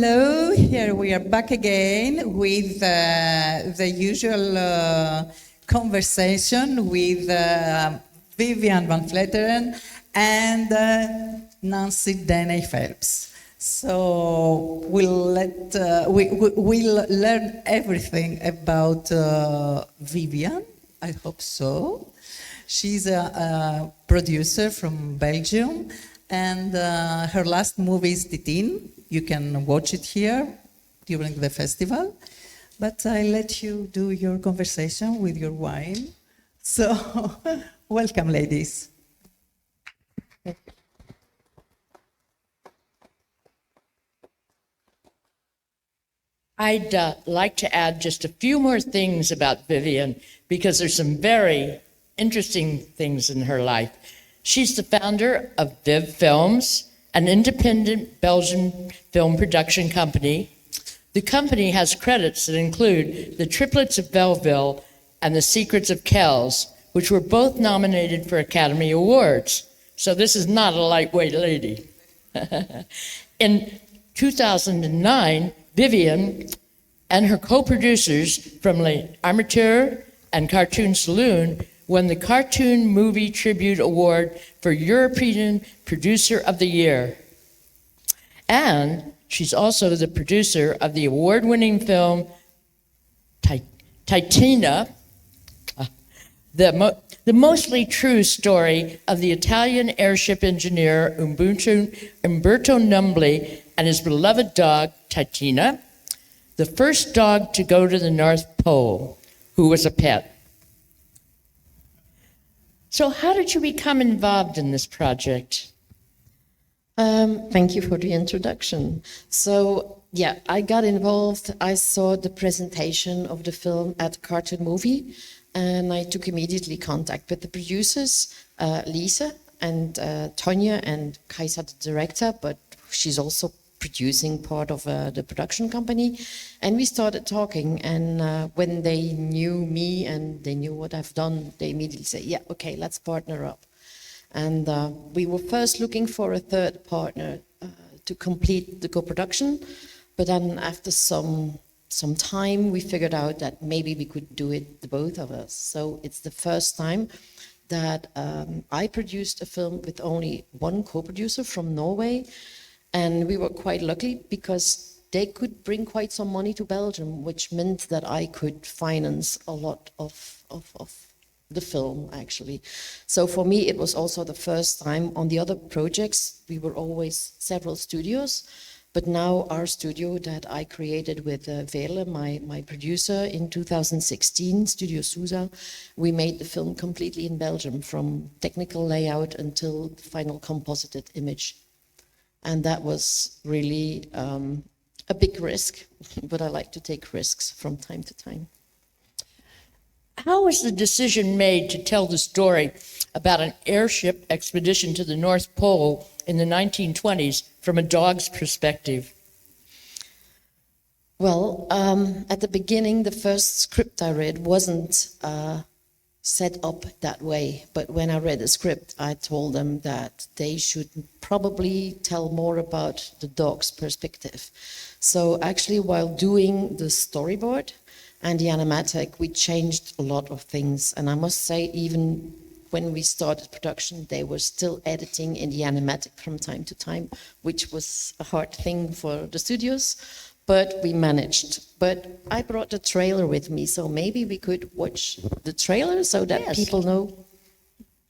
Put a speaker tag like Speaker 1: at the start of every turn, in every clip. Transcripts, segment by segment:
Speaker 1: Hello, here we are back again with the usual conversation with Viviane Vanfleteren and Nancy Denney Phelps. So we'll learn everything about Viviane, I hope so. She's a producer from Belgium, and her last movie is Titina. You can watch it here during the festival, but I let you do your conversation with your wine. So, welcome, ladies.
Speaker 2: I'd like to add just a few more things about Viviane, because there's some very interesting things in her life. She's the founder of Viv Films, an independent Belgian film production company. The company has credits that include The Triplets of Belleville and The Secrets of Kells, which were both nominated for Academy Awards. So this is not a lightweight lady. In 2009, Viviane and her co-producers from Les Amateurs and Cartoon Saloon won the Cartoon Movie Tribute Award for European Producer of the Year. And she's also the producer of the award-winning film Titina, the mostly true story of the Italian airship engineer Umberto Numbli and his beloved dog, Titina, the first dog to go to the North Pole, who was a pet. So how did you become involved in this project?
Speaker 3: Thank you for the introduction. So, yeah, I got involved. I saw the presentation of the film at Cartoon Movie, and I took immediately contact with the producers, Lisa and Tonya, and Kaisa, the director, but she's also producing part of the production company. And we started talking, and when they knew me and they knew what I've done, they immediately said, yeah, okay, let's partner up. And we were first looking for a third partner to complete the co-production, but then after some time we figured out that maybe we could do it, the both of us. So it's the first time that I produced a film with only one co-producer from Norway, and we were quite lucky because they could bring quite some money to Belgium, which meant that I could finance a lot of the film, actually. So for me, it was also the first time. On the other projects, we were always several studios, but now our studio that I created with Vele, my producer, in 2016, Studio Sousa, we made the film completely in Belgium, from technical layout until the final composited image. And that was really a big risk, but I like to take risks from time to time.
Speaker 2: How was the decision made to tell the story about an airship expedition to the North Pole in the 1920s from a dog's perspective?
Speaker 3: Well, at the beginning, the first script I read wasn't set up that way. But when I read the script, I told them that they should probably tell more about the dog's perspective. So actually, while doing the storyboard and the animatic, we changed a lot of things. And I must say, even when we started production, they were still editing in the animatic from time to time, which was a hard thing for the studios, but we managed. But I brought the trailer with me, so maybe we could watch the trailer so that people know.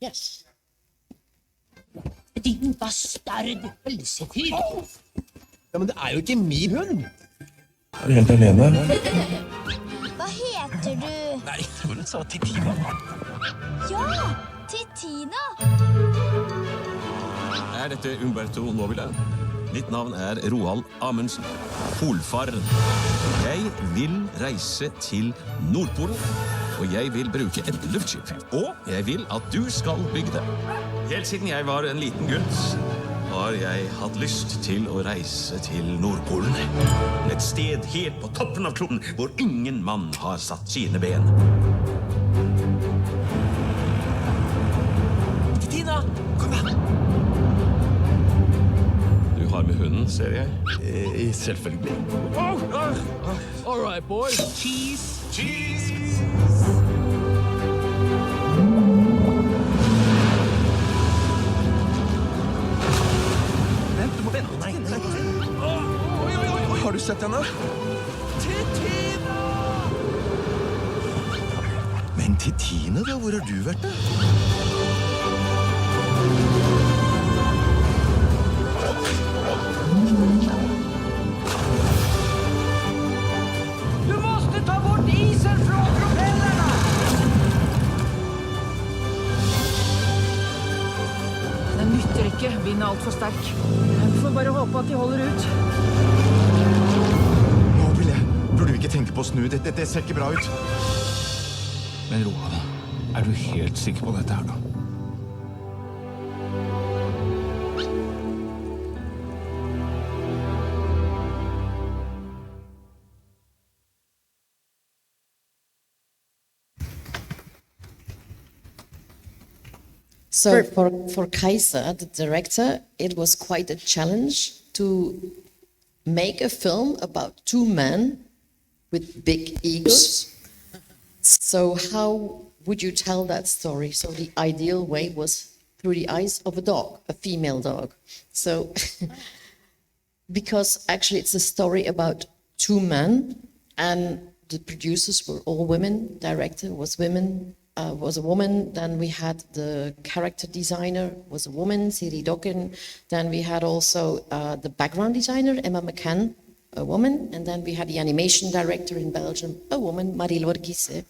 Speaker 2: Yes.
Speaker 4: Din bastard pølsefyr. Ja, men det jo ikke min hund.
Speaker 5: Du helt alene?
Speaker 6: Hva heter du?
Speaker 4: Nei, jeg tror du sa Titina.
Speaker 6: Ja, Titina.
Speaker 7: Dette Umberto Nobile? Ditt navn Roald Amundsen, polfareren. Jeg vil reise til Nordpolen, og jeg vil bruke et luftskip. Og jeg vil at du skal bygge det. Helt siden jeg var en liten gutt, har jeg hatt lyst til å reise til Nordpolen. Et sted helt på toppen av kloden, hvor ingen mann har satt sine ben.
Speaker 4: Titina, kom igjen!
Speaker 7: klar med hunden, ser jeg.
Speaker 5: Selvfølgelig.
Speaker 4: All right, boys. Cheese.
Speaker 5: Vent, du må vente. Nei. Har du sett henne?
Speaker 4: Titina!
Speaker 5: Men Titina da, hvor har du vært da?
Speaker 8: Du måste ta bort isen från propellerna! Den nytter ikke. Vinden er alt for sterk. Vi får bare håpe at de holder ut.
Speaker 5: Nå vil jeg. Burde vi ikke tenke på å snu? Dette ser ikke bra ut.
Speaker 7: Men Roald, er du helt sikker på dette her da?
Speaker 3: So for Kaiser, the director, it was quite a challenge to make a film about two men with big egos. So how would you tell that story? So the ideal way was through the eyes of a dog, a female dog. So because actually it's a story about two men, and the producers were all women, director was a woman, then we had the character designer was a woman, Siri Dokken, then we had also the background designer, Emma McCann, a woman, and then we had the animation director in Belgium, a woman, Marie-Laure Guisset,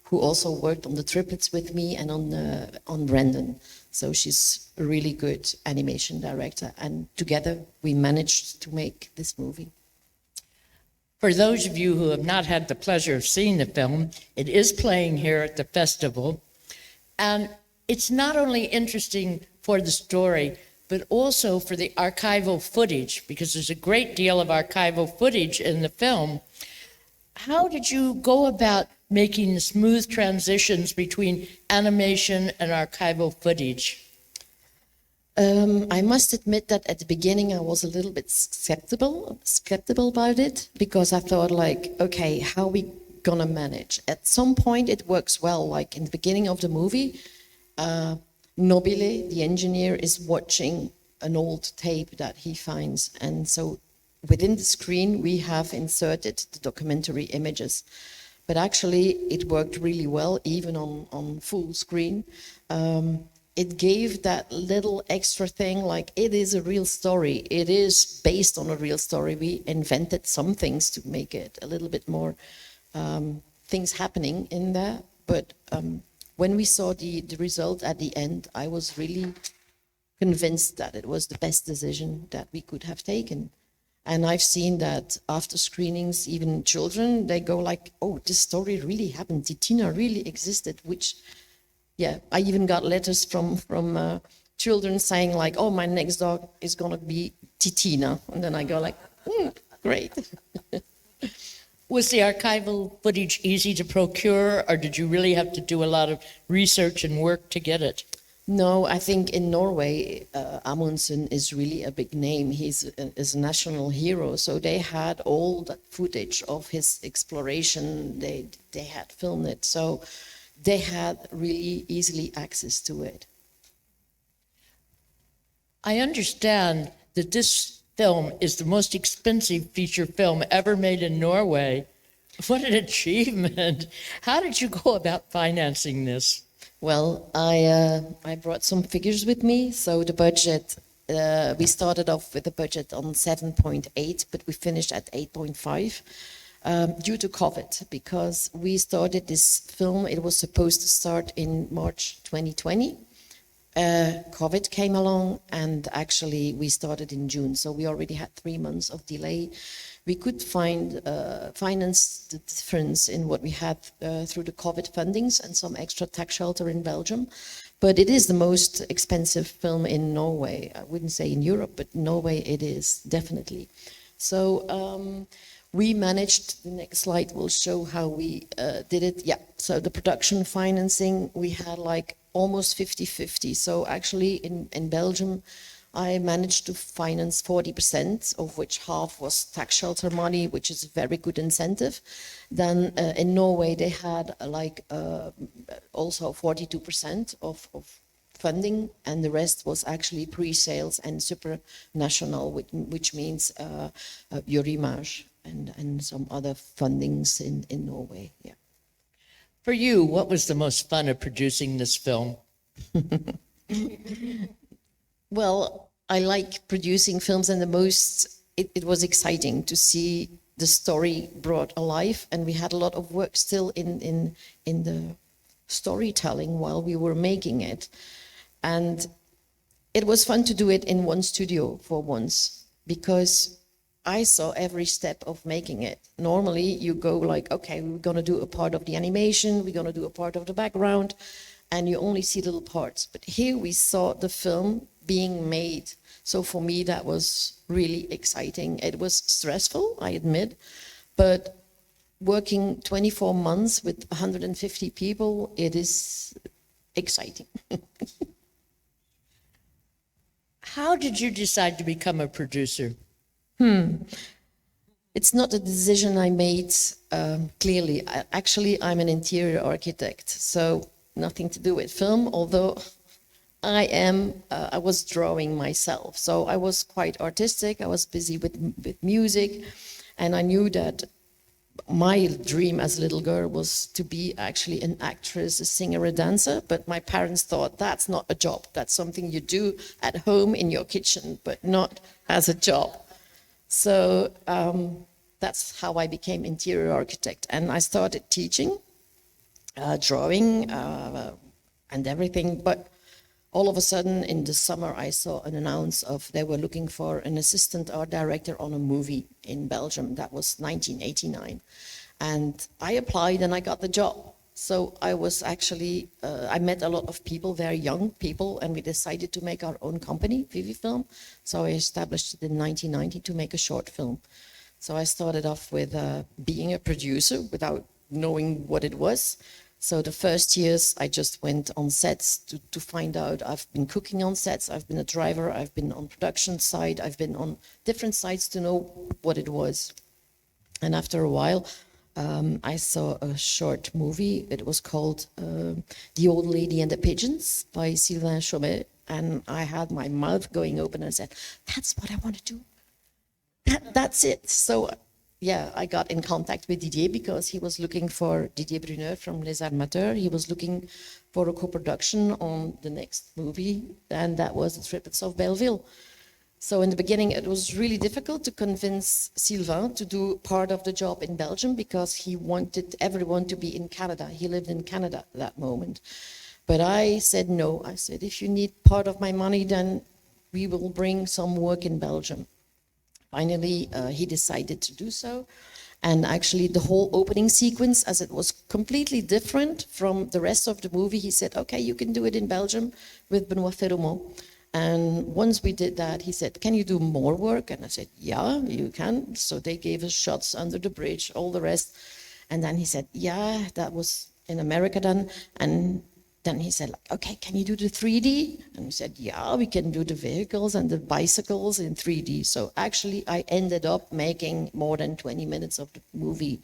Speaker 3: who also worked on the triplets with me and on Brandon. So she's a really good animation director, and together we managed to make this movie.
Speaker 2: For those of you who have not had the pleasure of seeing the film, it is playing here at the festival. And it's not only interesting for the story, but also for the archival footage, because there's a great deal of archival footage in the film. How did you go about making smooth transitions between animation and archival footage?
Speaker 3: I must admit that at the beginning I was a little bit skeptical about it, because I thought like, okay, how are we gonna manage? At some point it works well, like in the beginning of the movie, Nobile, the engineer, is watching an old tape that he finds, and so within the screen we have inserted the documentary images. But actually it worked really well, even on full screen. It gave that little extra thing, like it is a real story. It is based on a real story. We invented some things to make it a little bit more things happening in there. But when we saw the result at the end, I was really convinced that it was the best decision that we could have taken. And I've seen that after screenings, even children, they go like, oh, this story really happened. Titina really existed, which... Yeah, I even got letters from children saying like, oh, my next dog is going to be Titina. And then I go like, great.
Speaker 2: Was the archival footage easy to procure, or did you really have to do a lot of research and work to get it?
Speaker 3: No, I think in Norway, Amundsen is really a big name. He's a national hero. So they had all that footage of his exploration. They had filmed it. So they had really easily access to it.
Speaker 2: I understand that this film is the most expensive feature film ever made in Norway. What an achievement. How did you go about financing this?
Speaker 3: Well, I brought some figures with me. So the budget, we started off with a budget on 7.8, but we finished at 8.5. Due to COVID, because we started this film, it was supposed to start in March 2020. COVID came along, and actually we started in June, so we already had 3 months of delay. We could finance the difference in what we had through the COVID fundings and some extra tax shelter in Belgium. But it is the most expensive film in Norway. I wouldn't say in Europe, but Norway it is, definitely. So we managed, the next slide will show how we did it. Yeah, so the production financing, we had like almost 50-50. So actually in Belgium, I managed to finance 40%, of which half was tax shelter money, which is a very good incentive. Then in Norway, they had also 42% of funding, and the rest was actually pre-sales and supranational, which means Eurimage and some other fundings in Norway. Yeah.
Speaker 2: For you, what was the most fun of producing this film?
Speaker 3: Well, I like producing films, and it was exciting to see the story brought alive, and we had a lot of work still in the storytelling while we were making it. And it was fun to do it in one studio for once, because I saw every step of making it. Normally you go like, okay, we're gonna do a part of the animation, we're gonna do a part of the background, and you only see little parts. But here we saw the film being made. So for me, that was really exciting. It was stressful, I admit, but working 24 months with 150 people, it is exciting.
Speaker 2: How did you decide to become a producer?
Speaker 3: It's not a decision I made clearly. Actually, I'm an interior architect, so nothing to do with film, although I was drawing myself. So I was quite artistic, I was busy with music, and I knew that my dream as a little girl was to be actually an actress, a singer, a dancer, but my parents thought that's not a job, that's something you do at home in your kitchen, but not as a job. So that's how I became interior architect, and I started teaching, drawing and everything, but all of a sudden in the summer I saw an announce of they were looking for an assistant art director on a movie in Belgium. That was 1989. And I applied and I got the job. So I was actually, I met a lot of people, very young people, and we decided to make our own company, Vivifilm. So I established it in 1990 to make a short film. So I started off with being a producer without knowing what it was. So the first years I just went on sets to find out. I've been cooking on sets, I've been a driver, I've been on production side, I've been on different sites to know what it was. And after a while, I saw a short movie. It was called The Old Lady and the Pigeons by Sylvain Chaumet. And I had my mouth going open and I said, that's what I want to do. That's it. So yeah, I got in contact with Didier because he was looking for Didier Brunner from Les Armateurs. He was looking for a co-production on the next movie, and that was The Triplets of Belleville. So in the beginning, it was really difficult to convince Sylvain to do part of the job in Belgium because he wanted everyone to be in Canada. He lived in Canada at that moment. But I said no. I said, if you need part of my money, then we will bring some work in Belgium. Finally, he decided to do so. And actually the whole opening sequence, as it was completely different from the rest of the movie, he said, okay, you can do it in Belgium with Benoît Ferromont. And once we did that, he said, can you do more work? And I said, yeah, you can. So they gave us shots under the bridge, all the rest. And then he said, yeah, that was in America then. And then he said, like, okay, can you do the 3D? And we said, yeah, we can do the vehicles and the bicycles in 3D. So actually, I ended up making more than 20 minutes of the movie.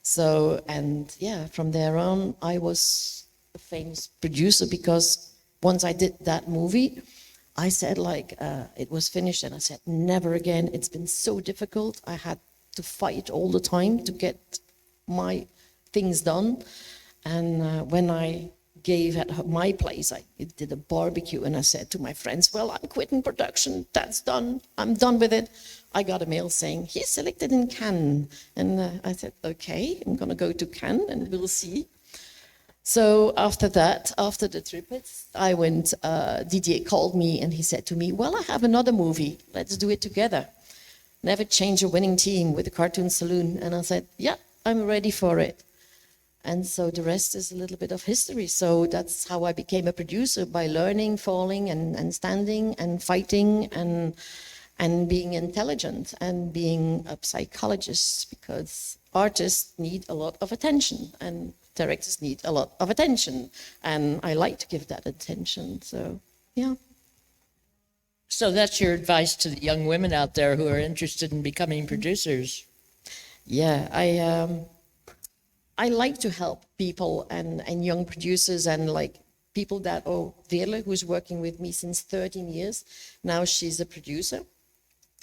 Speaker 3: So, and yeah, from there on, I was a famous producer because once I did that movie, I said, like, it was finished, and I said, never again. It's been so difficult. I had to fight all the time to get my things done. And when I gave at my place, I did a barbecue, and I said to my friends, well, I'm quitting production, that's done, I'm done with it. I got a mail saying, he's selected in Cannes. And I said, okay, I'm gonna go to Cannes and we'll see. So after that, after the triplets, I went, Didier called me and he said to me, well, I have another movie, let's do it together. Never change a winning team with a cartoon saloon. And I said, yeah, I'm ready for it. And so the rest is a little bit of history. So that's how I became a producer, by learning, falling and standing and fighting and being intelligent and being a psychologist, because artists need a lot of attention and directors need a lot of attention. And I like to give that attention, so yeah.
Speaker 2: So that's your advice to the young women out there who are interested in becoming producers.
Speaker 3: Yeah, I like to help people and young producers and like people that, oh, Veerle, who's working with me since 13 years. Now she's a producer.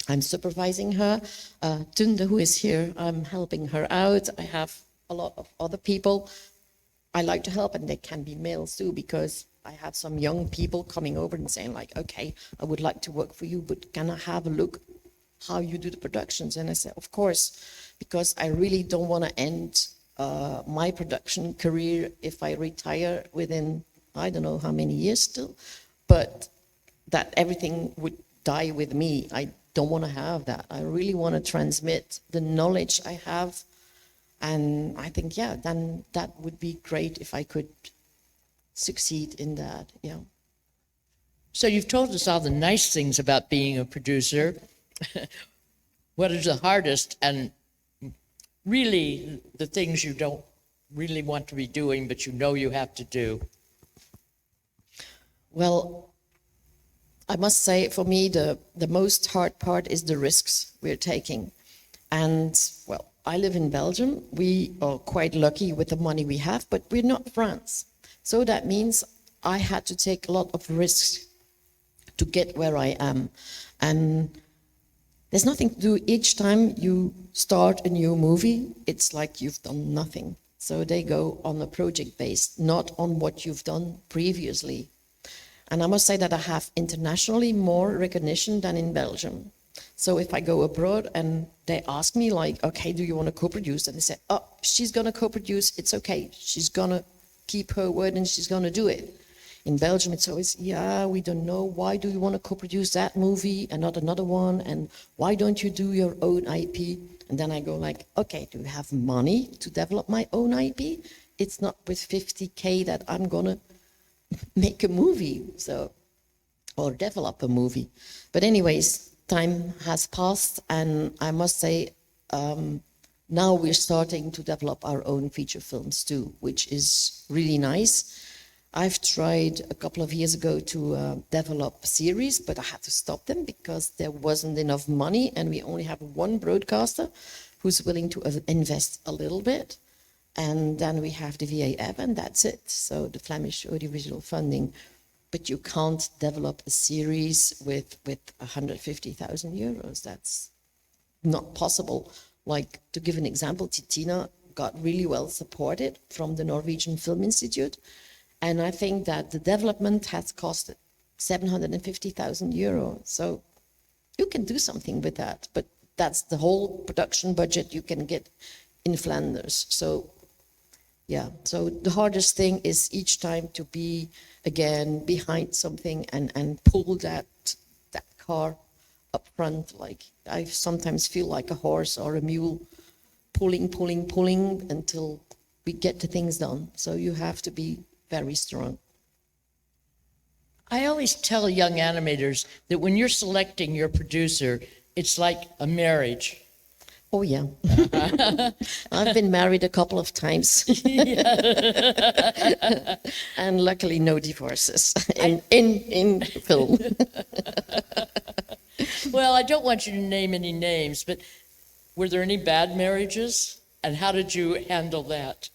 Speaker 3: I'm supervising her. Tunde, who is here, I'm helping her out. I have a lot of other people I like to help, and they can be males too, because I have some young people coming over and saying like, okay, I would like to work for you, but can I have a look how you do the productions? And I said, of course, because I really don't want to end my production career if I retire within, I don't know how many years still, but that everything would die with me. I don't want to have that. I really want to transmit the knowledge I have. And I think, yeah, then that would be great if I could succeed in that, yeah.
Speaker 2: So you've told us all the nice things about being a producer. What is the hardest and really the things you don't really want to be doing, but you know you have to do?
Speaker 3: Well, I must say for me, the most hard part is the risks we're taking. And well, I live in Belgium. We are quite lucky with the money we have, but we're not France. So that means I had to take a lot of risks to get where I am. And there's nothing to do. Each time you start a new movie, it's like you've done nothing. So they go on a project based, not on what you've done previously. And I must say that I have internationally more recognition than in Belgium. So if I go abroad and they ask me like, okay, do you want to co-produce? And they say, oh, she's going to co-produce. It's okay. She's going to keep her word and she's going to do it. In Belgium, it's always, yeah, we don't know. Why do you want to co-produce that movie and not another one? And why don't you do your own IP? And then I go like, okay, do you have money to develop my own IP? It's not with 50K that I'm going to make a movie, so, or develop a movie. But anyways, time has passed, and I must say, now we're starting to develop our own feature films too, which is really nice. I've tried a couple of years ago to develop a series, but I had to stop them because there wasn't enough money, and we only have one broadcaster who's willing to invest a little bit. And then we have the VAF, and that's it. So the Flemish audiovisual funding. But you can't develop a series with 150,000 euros. That's not possible. Like, to give an example, Titina got really well supported from the Norwegian Film Institute. And I think that the development has cost 750,000 euros. So you can do something with that. But that's the whole production budget you can get in Flanders. So yeah, so the hardest thing is each time to be, again, behind something and pull that car up front. Like, I sometimes feel like a horse or a mule, pulling until we get the things done. So you have to be very strong.
Speaker 2: I always tell young animators that when you're selecting your producer, it's like a marriage.
Speaker 3: Oh, yeah. I've been married a couple of times. And luckily no divorces in film.
Speaker 2: Well, I don't want you to name any names, but were there any bad marriages? And how did you handle that?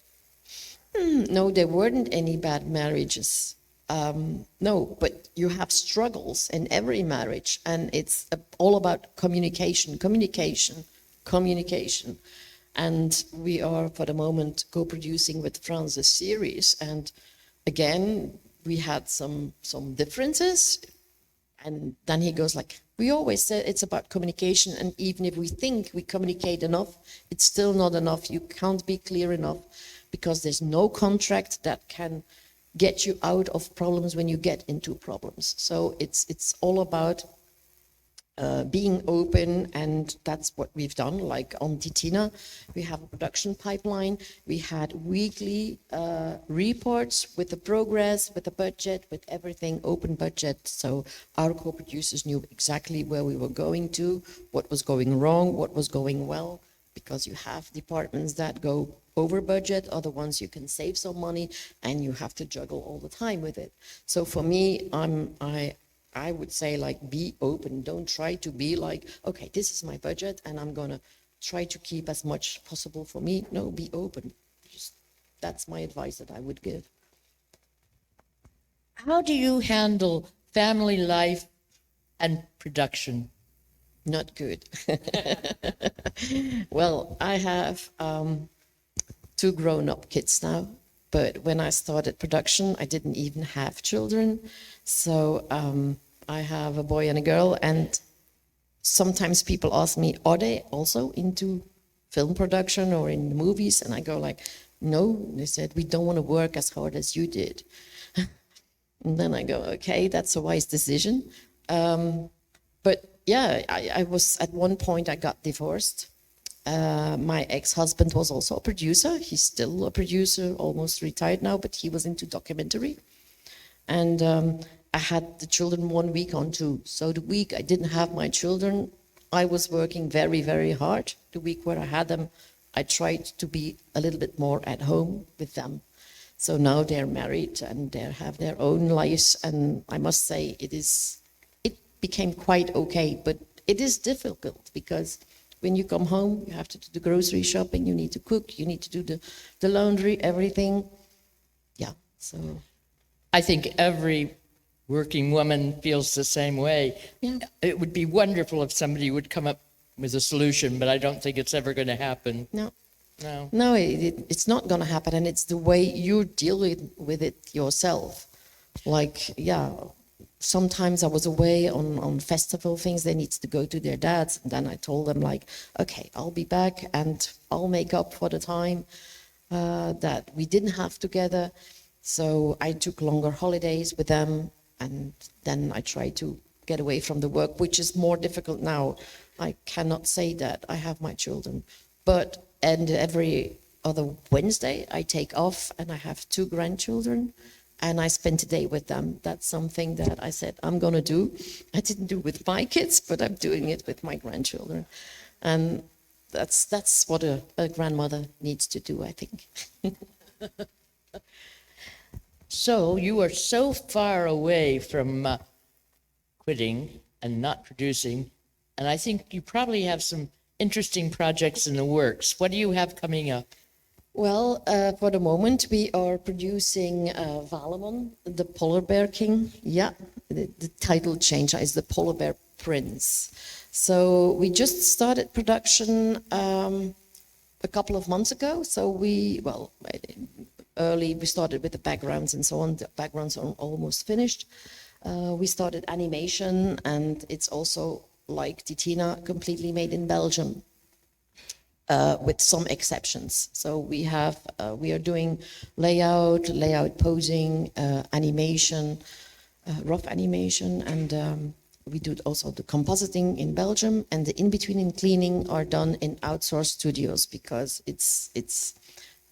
Speaker 3: No, there weren't any bad marriages. No, but you have struggles in every marriage. And it's all about communication. And we are, for the moment, co-producing with France a series. And again, we had some differences. And then he goes like, we always said it's about communication. And even if we think we communicate enough, it's still not enough. You can't be clear enough because there's no contract that can get you out of problems when you get into problems. So it's all about being open, and that's what we've done. Like on Titina, we have a production pipeline. We had weekly reports with the progress, with the budget, with everything, open budget. So our co-producers knew exactly where we were going to, what was going wrong, what was going well, because you have departments that go over budget, other ones you can save some money, and you have to juggle all the time with it. So for me, I would say like be open. Don't try to be like, okay, this is my budget and I'm gonna try to keep as much possible for me. No, be open. Just, that's my advice that I would give.
Speaker 2: How do you handle family life and production?
Speaker 3: Not good. Well, I have 2 grown-up kids now, but when I started production, I didn't even have children. So I have a boy and a girl, and sometimes people ask me, are they also into film production or in the movies? And I go like, no. They said, we don't want to work as hard as you did. And then I go, okay, that's a wise decision. But yeah, I was, at one point I got divorced. My ex-husband was also a producer. He's still a producer, almost retired now, but he was into documentary. And I had the children 1 week on 2. So the week I didn't have my children, I was working very, very hard. The week where I had them, I tried to be a little bit more at home with them. So now they're married and they have their own lives. And I must say it became quite okay, but it is difficult because when you come home, you have to do the grocery shopping, you need to cook, you need to do the laundry, everything. Yeah, so.
Speaker 2: I think every working woman feels the same way.
Speaker 3: Yeah.
Speaker 2: It would be wonderful if somebody would come up with a solution, but I don't think it's ever going to happen.
Speaker 3: No.
Speaker 2: No,
Speaker 3: it's not going to happen, and it's the way you deal with it yourself. Like, yeah, sometimes I was away on festival things. They need to go to their dads, and then I told them like, okay, I'll be back, and I'll make up for the time that we didn't have together. So I took longer holidays with them, and then I tried to get away from the work, which is more difficult now. I cannot say that I have my children, and every other Wednesday I take off and I have 2 grandchildren and I spend a day with them. That's something that I said I'm going to do. I didn't do it with my kids, but I'm doing it with my grandchildren. And that's what a grandmother needs to do, I think.
Speaker 2: So you are so far away from quitting and not producing, and I think you probably have some interesting projects in the works. What do you have coming up?
Speaker 3: Well, for the moment, we are producing Valemon, the Polar Bear King. Yeah, the title change is the Polar Bear Prince. So we just started production a couple of months ago. So we started with the backgrounds and so on. The backgrounds are almost finished. We started animation, and it's also like Titina, completely made in Belgium, with some exceptions. So we are doing layout posing, animation, rough animation, and we do also the compositing in Belgium, and the in-between and cleaning are done in outsourced studios because it's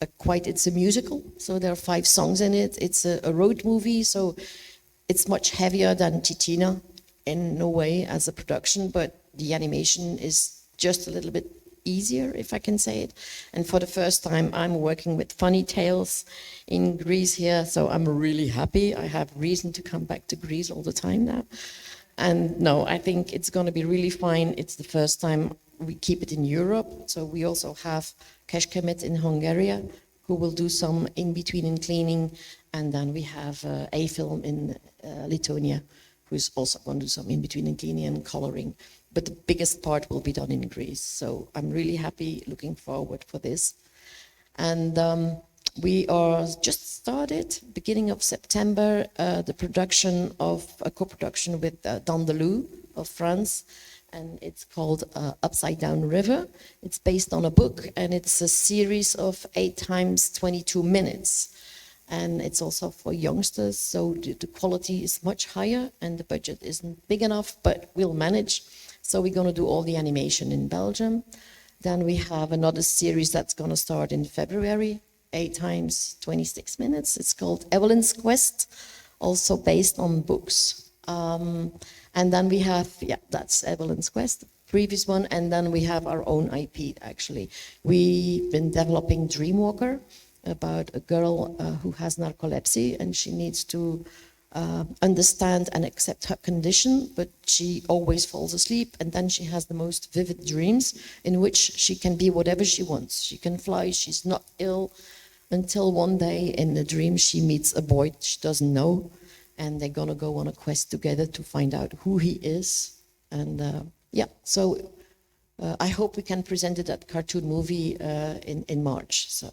Speaker 3: a musical. So there are 5 songs in it. It's a road movie, so it's much heavier than Titina in no way as a production, but the animation is just a little bit easier, if I can say it. And for the first time, I'm working with funny tales in Greece here, so I'm really happy. I have reason to come back to Greece all the time now. And no, I think it's going to be really fine. It's the first time we keep it in Europe. So we also have Keshkemet in Hungary, who will do some in-between and cleaning. And then we have a film in Lithuania, who's also going to do some in-between and cleaning and coloring. But the biggest part will be done in Greece. So I'm really happy, looking forward for this. And we are just started, beginning of September, the production of a co-production with Denney of France. And it's called Upside Down River. It's based on a book, and it's a series of 8 times 22 minutes. And it's also for youngsters, so the quality is much higher and the budget isn't big enough, but we'll manage. So we're going to do all the animation in Belgium. Then we have another series that's going to start in February, 8 times 26 minutes. It's called Evelyn's Quest, also based on books. And then we have, that's Evelyn's Quest, the previous one. And then we have our own IP, actually. We've been developing Dreamwalker, about a girl who has narcolepsy, and she needs to understand and accept her condition, but she always falls asleep, and then she has the most vivid dreams in which she can be whatever she wants. She can fly, she's not ill, until one day in the dream she meets a boy she doesn't know, and they're gonna go on a quest together to find out who he is. And I hope we can present it at Cartoon Movie in March. So.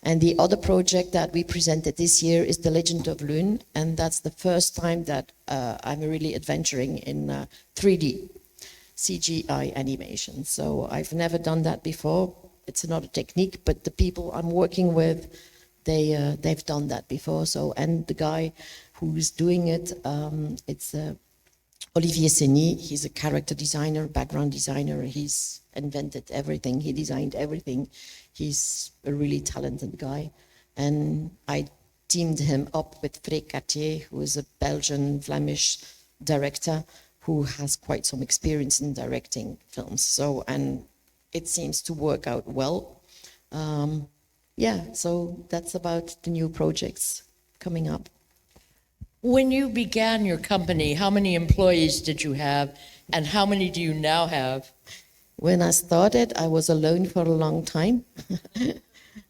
Speaker 3: And the other project that we presented this year is The Legend of Loon, and that's the first time that I'm really adventuring in 3D CGI animation. So I've never done that before. It's another technique, but the people I'm working with, they've done that before. So, and the guy who's doing it, it's Olivier Seny. He's a character designer, background designer. He's invented everything. He designed everything. He's a really talented guy. And I teamed him up with Freek Cartier, who is a Belgian, Flemish director who has quite some experience in directing films. So, and it seems to work out well. So that's about the new projects coming up.
Speaker 2: When you began your company, how many employees did you have, and how many do you now have?
Speaker 3: When I started, I was alone for a long time.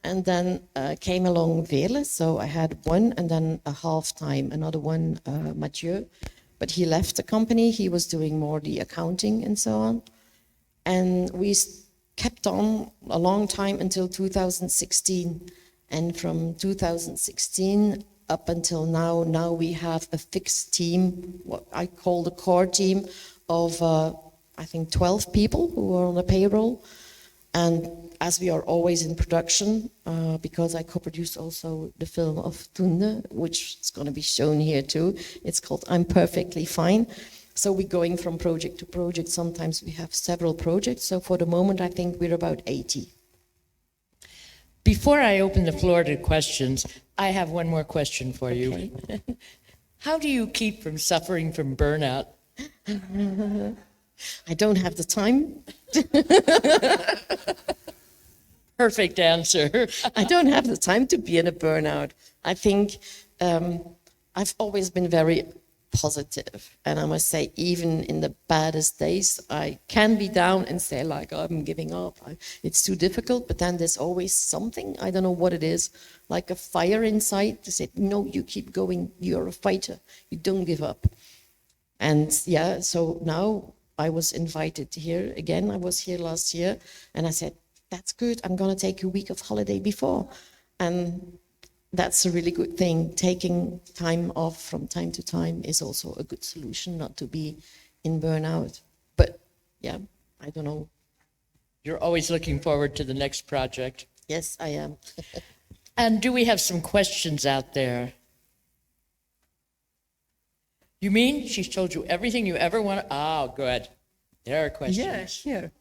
Speaker 3: And then came along Vele, so I had one, and then a half-time, another one, Mathieu. But he left the company, he was doing more the accounting and so on. And we kept on a long time until 2016. And from 2016 up until now we have a fixed team, what I call the core team of, I think 12 people who are on the payroll. And as we are always in production, because I co-produced also the film of Tunde, which is going to be shown here too. It's called I'm Perfectly Fine. So we're going from project to project. Sometimes we have several projects. So for the moment, I think we're about 80.
Speaker 2: Before I open the floor to questions, I have one more question for you.
Speaker 3: Okay.
Speaker 2: How do you keep from suffering from burnout?
Speaker 3: I don't have the time.
Speaker 2: Perfect answer.
Speaker 3: I don't have the time to be in a burnout. I think I've always been very positive. And I must say, even in the baddest days, I can be down and say, like, oh, I'm giving up. It's too difficult. But then there's always something, I don't know what it is, like a fire inside to say, no, you keep going. You're a fighter. You don't give up. And yeah, so now I was invited here again. I was here last year and I said, that's good. I'm going to take a week of holiday before. And that's a really good thing. Taking time off from time to time is also a good solution, not to be in burnout. But yeah, I don't know.
Speaker 2: You're always looking forward to the next project.
Speaker 3: Yes, I am.
Speaker 2: And do we have some questions out there? You mean she's told you everything you ever want? Oh, good. There are questions.
Speaker 9: Yeah, sure.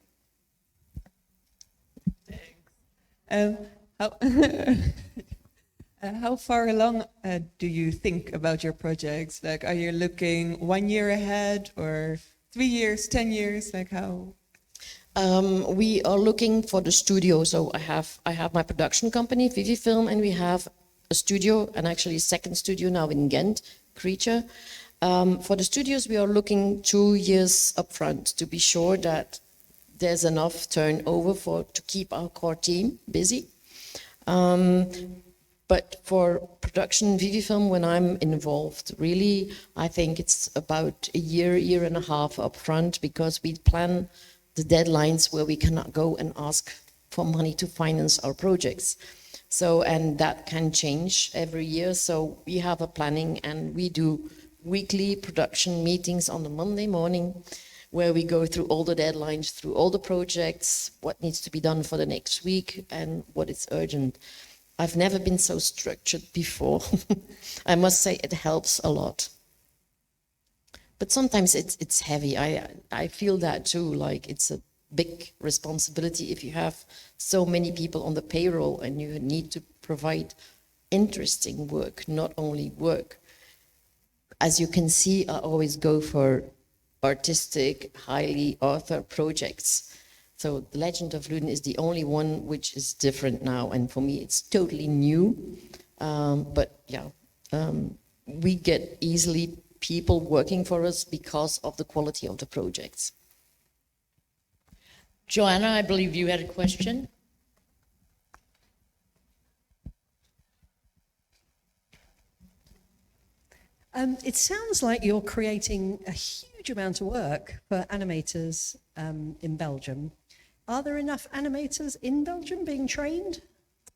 Speaker 9: How far along do you think about your projects? Like, are you looking 1 year ahead or 3 years, 10 years? Like how?
Speaker 3: We are looking for the studio. So I have my production company, Vivi Film, and we have a studio, and actually a second studio now in Ghent, Creature. For the studios, we are looking 2 years upfront to be sure that there's enough turnover to keep our core team busy. But for production Vivi Film, when I'm involved, really, I think it's about a year and a half upfront, because we plan the deadlines where we cannot go and ask for money to finance our projects. So, and that can change every year. So we have a planning, and we do weekly production meetings on the Monday morning, where we go through all the deadlines, through all the projects, what needs to be done for the next week and what is urgent. I've never been so structured before. I must say it helps a lot. But sometimes it's heavy. I feel that too, like it's a big responsibility if you have so many people on the payroll and you need to provide interesting work, not only work. As you can see, I always go for artistic, highly author projects. So The Legend of Loon is the only one which is different now, and for me it's totally new. But yeah, we get easily people working for us because of the quality of the projects.
Speaker 2: Joanna, I believe you had a question.
Speaker 10: It sounds like you're creating a huge amount of work for animators in Belgium. Are there enough animators in Belgium being trained?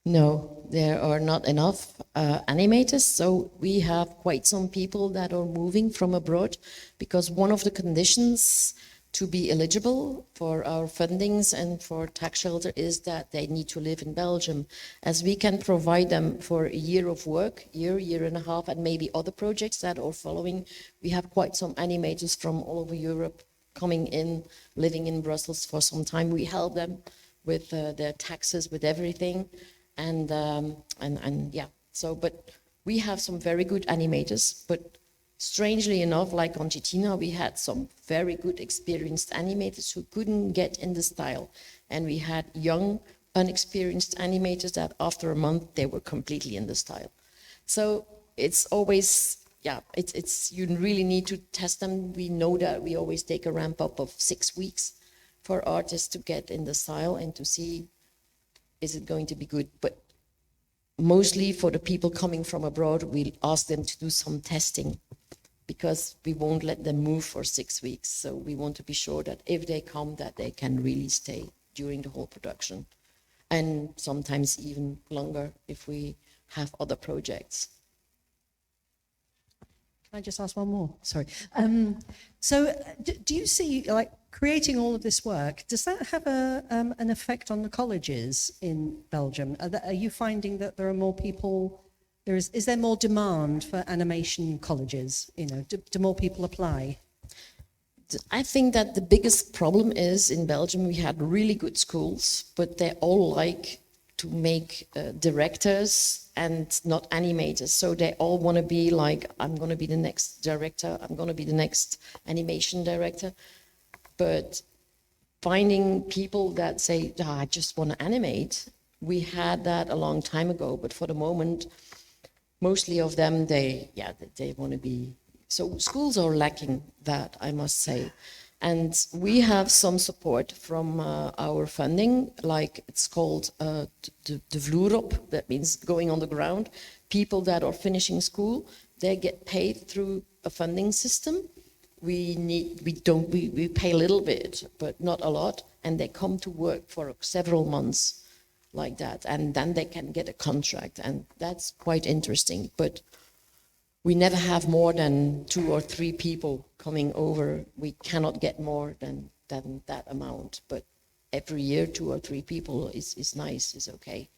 Speaker 3: No, there are not enough animators, so we have quite some people that are moving from abroad, because one of the conditions to be eligible for our fundings and for tax shelter is that they need to live in Belgium, as we can provide them for a year of work, year and a half, and maybe other projects that are following. We have quite some animators from all over Europe coming in, living in Brussels for some time. We help them with their taxes, with everything. And yeah, so, but we have some very good animators, but strangely enough, like on Titina, we had some very good experienced animators who couldn't get in the style. And we had young, unexperienced animators that after a month, they were completely in the style. So it's always, yeah, it's you really need to test them. We know that we always take a ramp up of 6 weeks for artists to get in the style and to see, is it going to be good? But mostly for the people coming from abroad, we'll ask them to do some testing, because we won't let them move for 6 weeks. So we want to be sure that if they come, that they can really stay during the whole production. And sometimes even longer if we have other projects.
Speaker 10: Can I just ask one more? Sorry. Do you see, like, creating all of this work, does that have an effect on the colleges in Belgium? Are you finding that there are more people, is there more demand for animation colleges? You know, do more people apply?
Speaker 3: I think that the biggest problem is in Belgium, we had really good schools, but they all like to make directors and not animators. So they all want to be like, I'm going to be the next director, I'm going to be the next animation director. But finding people that say, I just want to animate, we had that a long time ago, but for the moment, mostly of them, they want to be. So schools are lacking that, I must say. And we have some support from our funding, like it's called de vloer op, that means going on the ground. People that are finishing school, they get paid through a funding system. We pay a little bit, but not a lot, and they come to work for several months like that, and then they can get a contract, and that's quite interesting. But we never have more than 2 or 3 people coming over. We cannot get more than that amount, but every year 2 or 3 people is nice, is okay.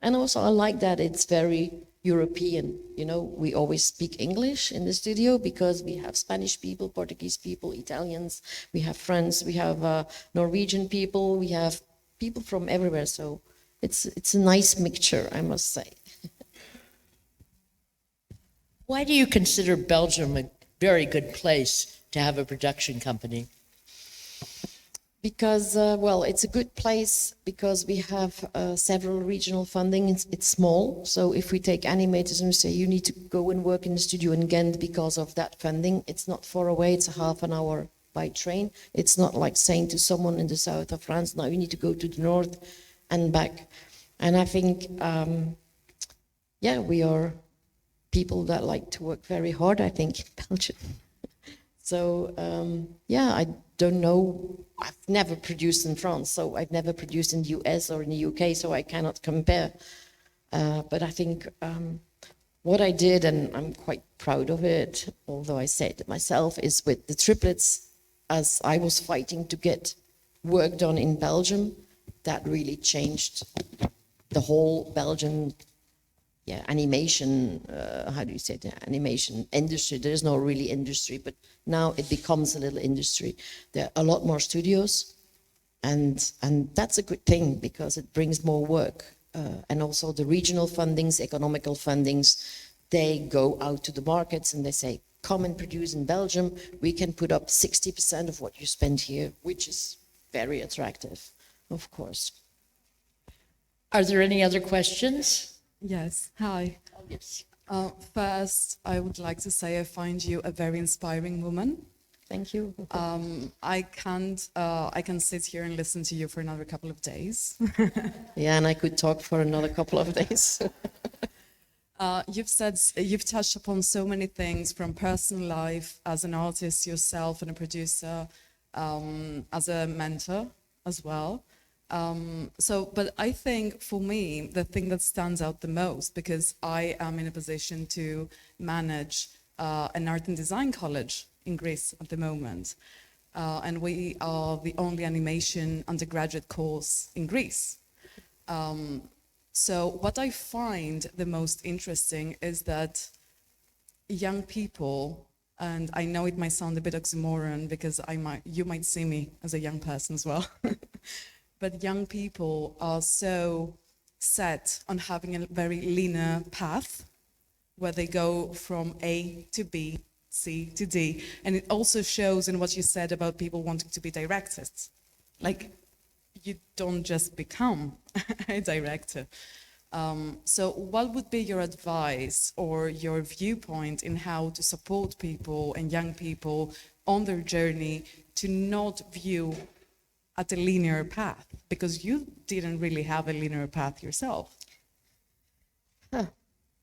Speaker 3: And also I like that it's very European. You know, we always speak English in the studio because we have Spanish people, Portuguese people, Italians, we have French, we have Norwegian people, we have people from everywhere. So it's a nice mixture, I must say.
Speaker 2: Why do you consider Belgium a very good place to have a production company?
Speaker 3: Because, well, it's a good place because we have several regional funding. It's small. So if we take animators and we say, you need to go and work in the studio in Ghent because of that funding, it's not far away. It's a half an hour by train. It's not like saying to someone in the south of France, now you need to go to the north and back. And I think, yeah, we are people that like to work very hard, I think, in Belgium. So, yeah, I don't know. I've never produced in France, so I've never produced in the US or in the UK, so I cannot compare. But I think what I did, and I'm quite proud of it, although I said it myself, is with the triplets, as I was fighting to get work done in Belgium, that really changed the whole Belgian animation, how do you say it, animation industry. There is no really industry, but now it becomes a little industry. There are a lot more studios, and that's a good thing because it brings more work. And also the regional fundings, economical fundings, they go out to the markets and they say, come and produce in Belgium. We can put up 60% of what you spend here, which is very attractive, of course.
Speaker 2: Are there any other questions?
Speaker 11: Yes, hi.
Speaker 2: Oh, yes.
Speaker 11: First, I would like to say I find you a very inspiring woman.
Speaker 3: Thank you.
Speaker 11: I can sit here and listen to you for another couple of days.
Speaker 3: Yeah, and I could talk for another couple of days.
Speaker 11: You've touched upon so many things, from personal life as an artist yourself and a producer, as a mentor as well. But I think for me, the thing that stands out the most, because I am in a position to manage an art and design college in Greece at the moment. And we are the only animation undergraduate course in Greece. So what I find the most interesting is that young people, and I know it might sound a bit oxymoron because you might see me as a young person as well, but young people are so set on having a very linear path where they go from A to B, C to D. And it also shows in what you said about people wanting to be directors. Like, you don't just become a director. So what would be your advice or your viewpoint in how to support people and young people on their journey to not view at a linear path? Because you didn't really have a linear path yourself.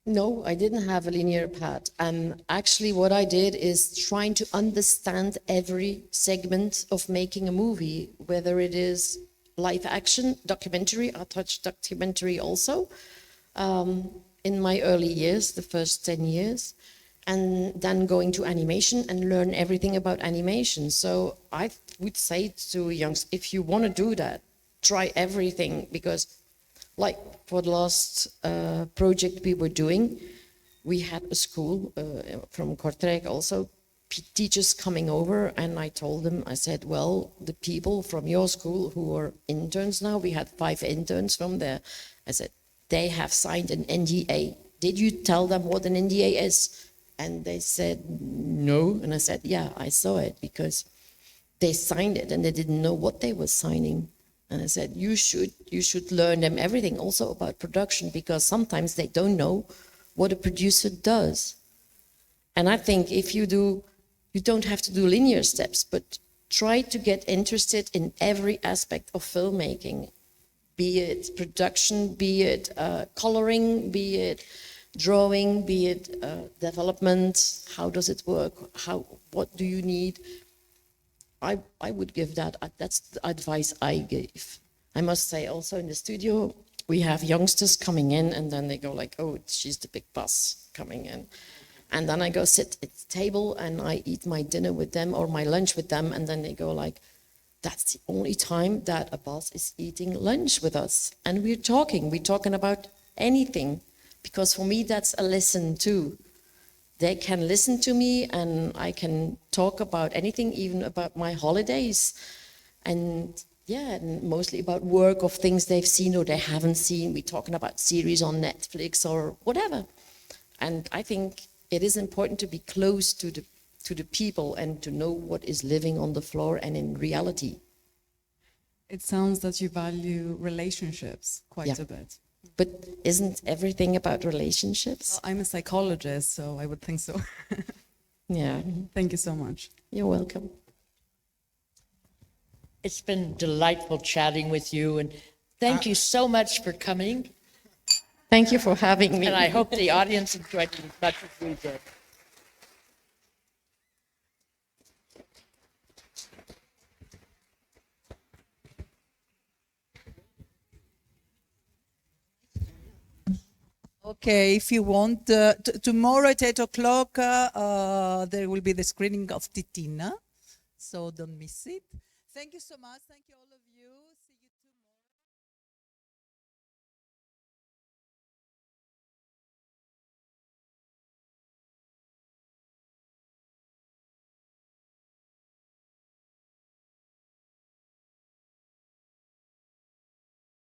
Speaker 3: No, I didn't have a linear path. And actually what I did is trying to understand every segment of making a movie, whether it is live action, documentary. I touched documentary also in my early years, the first 10 years, and then going to animation and learn everything about animation. So I would say to youngs, if you want to do that, try everything, because like for the last project we were doing, we had a school from Kortrijk also, teachers coming over, and I told them, I said, well, the people from your school who are interns now, we had 5 interns from there. I said, they have signed an NDA. Did you tell them what an NDA is? And they said, no. And I said, yeah, I saw it, because they signed it and they didn't know what they were signing. And I said, you should learn them everything also about production, because sometimes they don't know what a producer does. And I think if you do, you don't have to do linear steps, but try to get interested in every aspect of filmmaking, be it production, be it coloring, be it drawing, be it development. How does it work? What do you need? I would give that. That's the advice I gave. I must say also in the studio, we have youngsters coming in, and then they go like, oh, she's the big boss coming in. And then I go sit at the table and I eat my dinner with them or my lunch with them. And then they go like, that's the only time that a boss is eating lunch with us. And we're talking about anything. Because for me, that's a lesson too. They can listen to me and I can talk about anything, even about my holidays. And yeah, and mostly about work of things they've seen or they haven't seen. We're talking about series on Netflix or whatever. And I think it is important to be close to the people and to know what is living on the floor and in reality.
Speaker 11: It sounds that you value relationships quite a bit.
Speaker 3: But isn't everything about relationships?
Speaker 11: Well, I'm a psychologist, so I would think so.
Speaker 3: Yeah.
Speaker 11: Thank you so much.
Speaker 3: You're welcome.
Speaker 2: It's been delightful chatting with you, and thank you so much for coming.
Speaker 3: Thank you for having me.
Speaker 2: And I hope the audience enjoyed it as much as we did.
Speaker 1: Okay, if you want, tomorrow at 8 o'clock, there will be the screening of Titina, so don't miss it. Thank you so much. Thank you all of you.